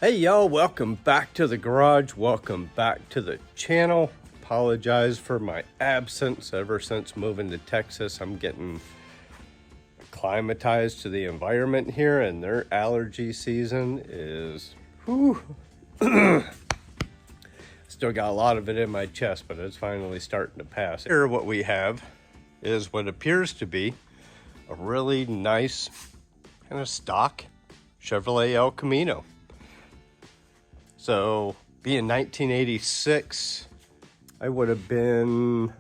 Hey y'all, welcome back to the garage. Welcome back to the channel. Apologize for my absence. Ever since moving to Texas, I'm getting acclimatized to the environment here, and their allergy season is still got a lot of it in my chest, but it's finally starting to pass. Here what we have is what appears to be a really nice kind of stock Chevrolet El Camino. So, being 1986, I would have been,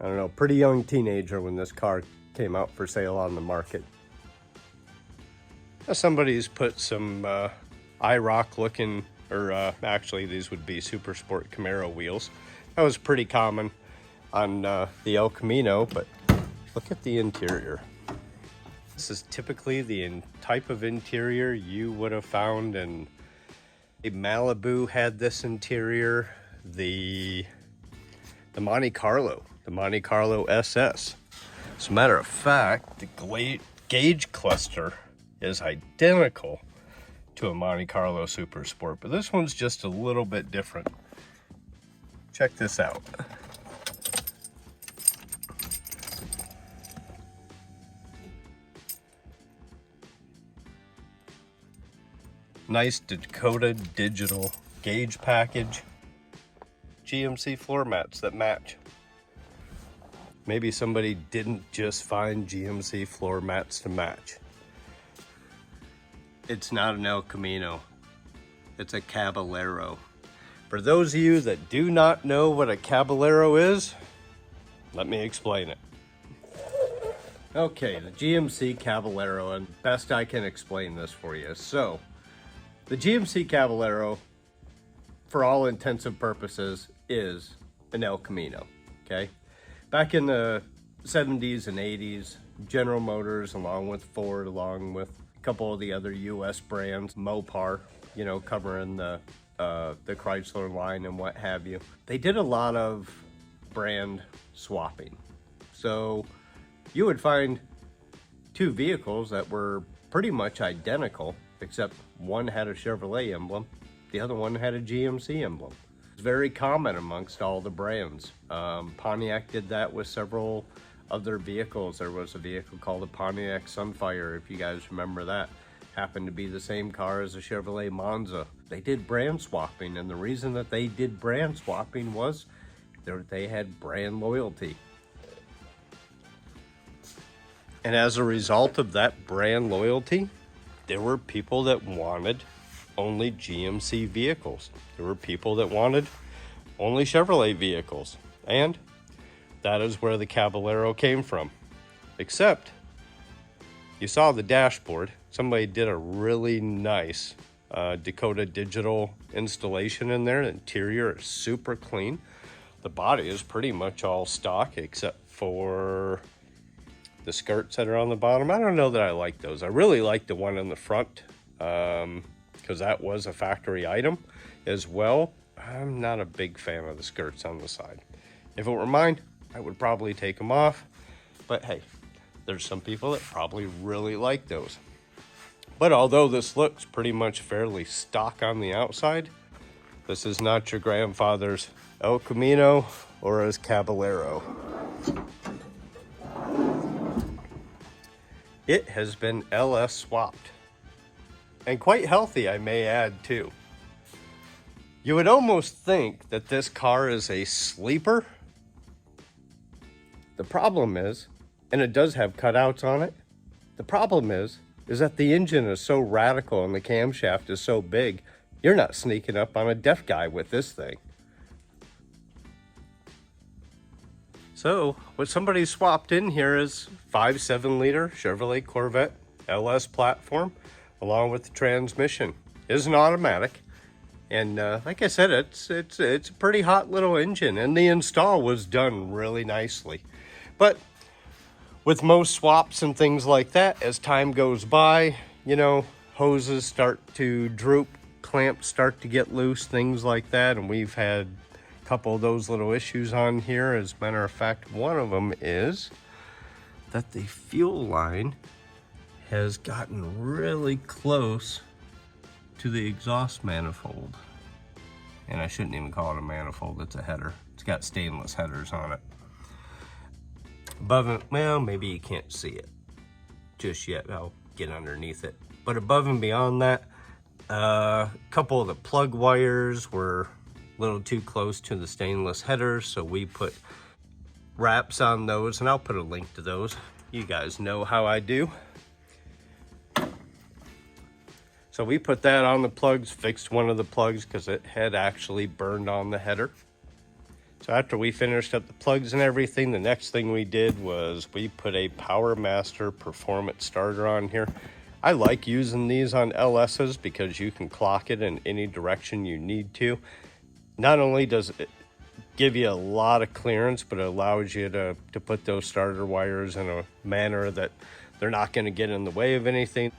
I don't know, pretty young teenager when this car came out for sale on the market. Now, somebody's put some IROC looking, or actually these would be Super Sport Camaro wheels. That was pretty common on the El Camino, but look at the interior. This is typically the type of interior you would have found in a Malibu. Had this interior, the Monte Carlo SS. As a matter of fact, the gauge cluster is identical to a Monte Carlo Super Sport, but this one's just a little bit different. Check this out. Nice Dakota digital gauge package. GMC floor mats that match. Maybe somebody didn't just find GMC floor mats to match. It's not an El Camino. It's a Caballero. For those of you that do not know what a Caballero is, let me explain it. Okay, the GMC Caballero, and best I can explain this for you. So, the GMC Caballero, for all intents and purposes, is an El Camino, okay? Back in the 70s and 80s, General Motors, along with Ford, along with a couple of the other US brands, Mopar, you know, covering the Chrysler line and what have you, they did a lot of brand swapping. So you would find two vehicles that were pretty much identical, except one had a Chevrolet emblem, the other one had a GMC emblem. It's very common amongst all the brands. Pontiac did that with several of their vehicles. There was a vehicle called a Pontiac Sunfire, if you guys remember that. Happened to be the same car as a Chevrolet Monza. They did brand swapping, and the reason that they did brand swapping was they had brand loyalty. And as a result of that brand loyalty, there were people that wanted only GMC vehicles. There were people that wanted only Chevrolet vehicles. And that is where the Caballero came from. Except, you saw the dashboard. Somebody did a really nice Dakota digital installation in there. The interior is super clean. The body is pretty much all stock except for the skirts that are on the bottom. I don't know that I like those. I really like the one in the front because that was a factory item as well. I'm not a big fan of the skirts on the side. If it were mine, I would probably take them off. But hey, there's some people that probably really like those. But although this looks pretty much fairly stock on the outside, this is not your grandfather's El Camino or his Caballero. It has been LS swapped, and quite healthy, I may add too. You would almost think that this car is a sleeper. The problem is, and it does have cutouts on it, the problem is that the engine is so radical and the camshaft is so big, you're not sneaking up on a deaf guy with this thing. So, what somebody swapped in here is 5.7 liter Chevrolet Corvette LS platform, along with the transmission. It is an automatic, and like I said, it's a pretty hot little engine, and the install was done really nicely. But with most swaps and things like that, as time goes by, you know, hoses start to droop, clamps start to get loose, things like that, and we've had couple of those little issues on here. As a matter of fact, one of them is that the fuel line has gotten really close to the exhaust manifold. And I shouldn't even call it a manifold, it's a header. It's got stainless headers on it. Above it, well, maybe you can't see it just yet. I'll get underneath it. But above and beyond that, a couple of the plug wires were a little too close to the stainless headers, so we put wraps on those, and I'll put a link to those. You guys know how I do. So we put that on the plugs, fixed one of the plugs because it had actually burned on the header. So after we finished up the plugs and everything, the next thing we did was we put a Powermaster performance starter on here. I like using these on LS's because you can clock it in any direction you need to. Not only does it give you a lot of clearance, but it allows you to put those starter wires in a manner that they're not going to get in the way of anything.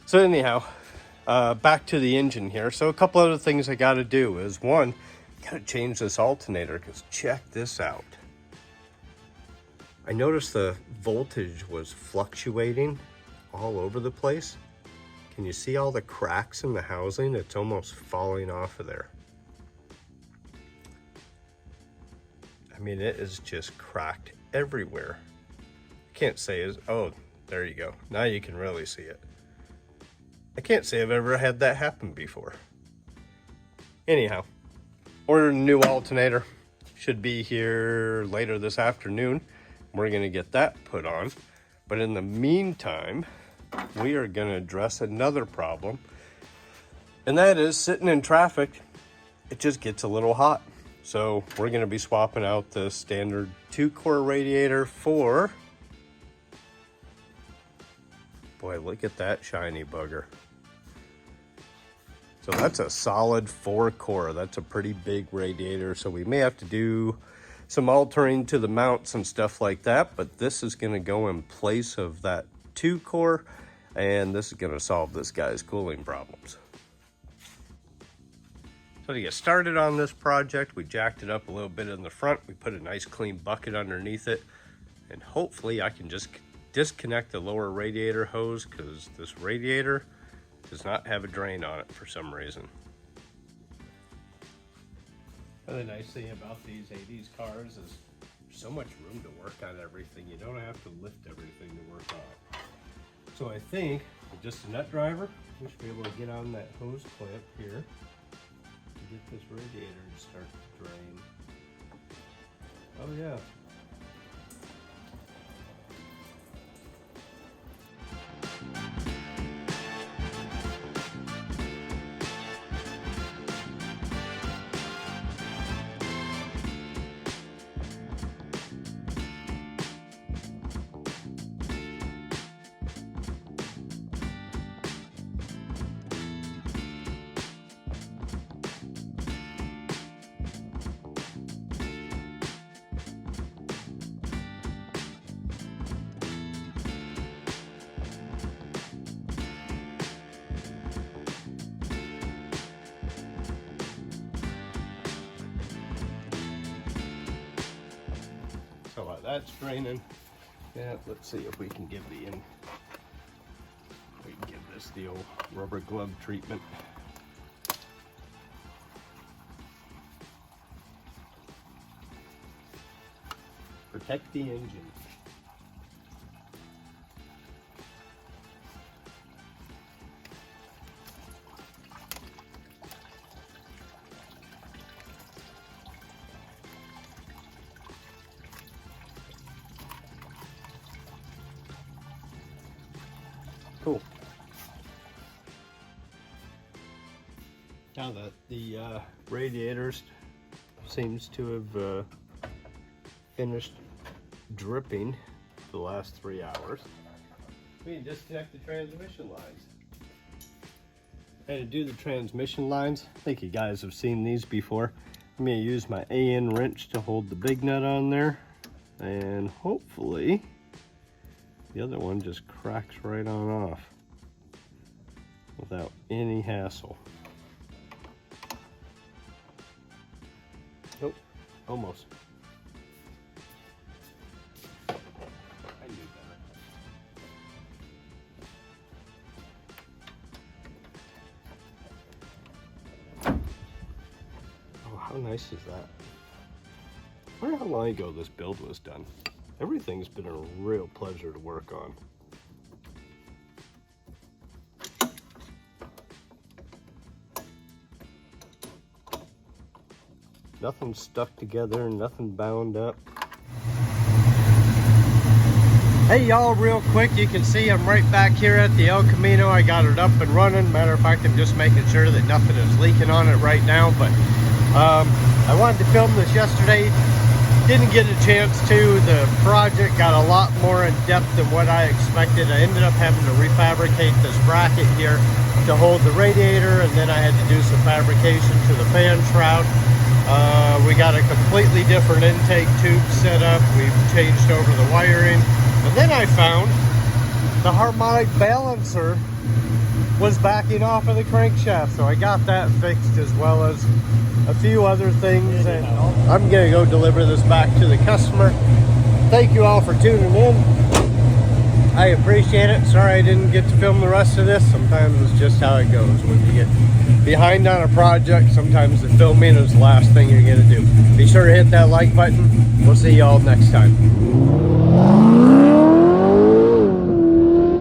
So anyhow, back to the engine here. So a couple other things I got to do is, one, got to change this alternator because check this out. I noticed the voltage was fluctuating all over the place. Can you see all the cracks in the housing? It's almost falling off of there. I mean, it is just cracked everywhere. I can't say is, oh, there you go. Now you can really see it. I can't say I've ever had that happen before. Anyhow, ordered a new alternator. Should be here later this afternoon. We're gonna get that put on. But in the meantime, we are gonna address another problem. And that is sitting in traffic, it just gets a little hot. So we're gonna be swapping out the standard 2-core radiator for, boy, look at that shiny bugger. So that's a solid 4-core. That's a pretty big radiator. So we may have to do some altering to the mounts and stuff like that, but this is gonna go in place of that 2-core, and this is gonna solve this guy's cooling problems. So to get started on this project, we jacked it up a little bit in the front. We put a nice clean bucket underneath it, and hopefully I can just disconnect the lower radiator hose because this radiator does not have a drain on it for some reason. The nice thing about these 80s cars is there's so much room to work on everything. You don't have to lift everything to work on. So I think with just a nut driver, we should be able to get on that hose clamp here and get this radiator to start to drain. Oh yeah. So while that's draining, yeah, let's see if we can give we can give this the old rubber glove treatment. Protect the engine. Cool. Now that the radiators seems to have finished dripping for the last 3 hours, we can disconnect the transmission lines. And to do the transmission lines, I think you guys have seen these before. I'm going to use my AN wrench to hold the big nut on there, and hopefully the other one just cracks right on off without any hassle. Nope, almost. I knew better. How nice is that? I wonder how long ago this build was done. Everything's been a real pleasure to work on. Nothing stuck together, nothing bound up. Hey y'all, real quick, you can see I'm right back here at the El Camino. I got it up and running. Matter of fact, I'm just making sure that nothing is leaking on it right now, but I wanted to film this yesterday. Didn't get a chance to. The project got a lot more in depth than what I expected. I ended up having to refabricate this bracket here to hold the radiator, and then I had to do some fabrication to the fan shroud. We got a completely different intake tube set up. We've changed over the wiring. And then I found the harmonic balancer was backing off of the crankshaft. So I got that fixed, as well as a few other things. And I'm gonna go deliver this back to the customer. Thank you all for tuning in. I appreciate it. Sorry I didn't get to film the rest of this. Sometimes it's just how it goes. When you get behind on a project, sometimes the filming is the last thing you're gonna do. Be sure to hit that like button. We'll see y'all next time.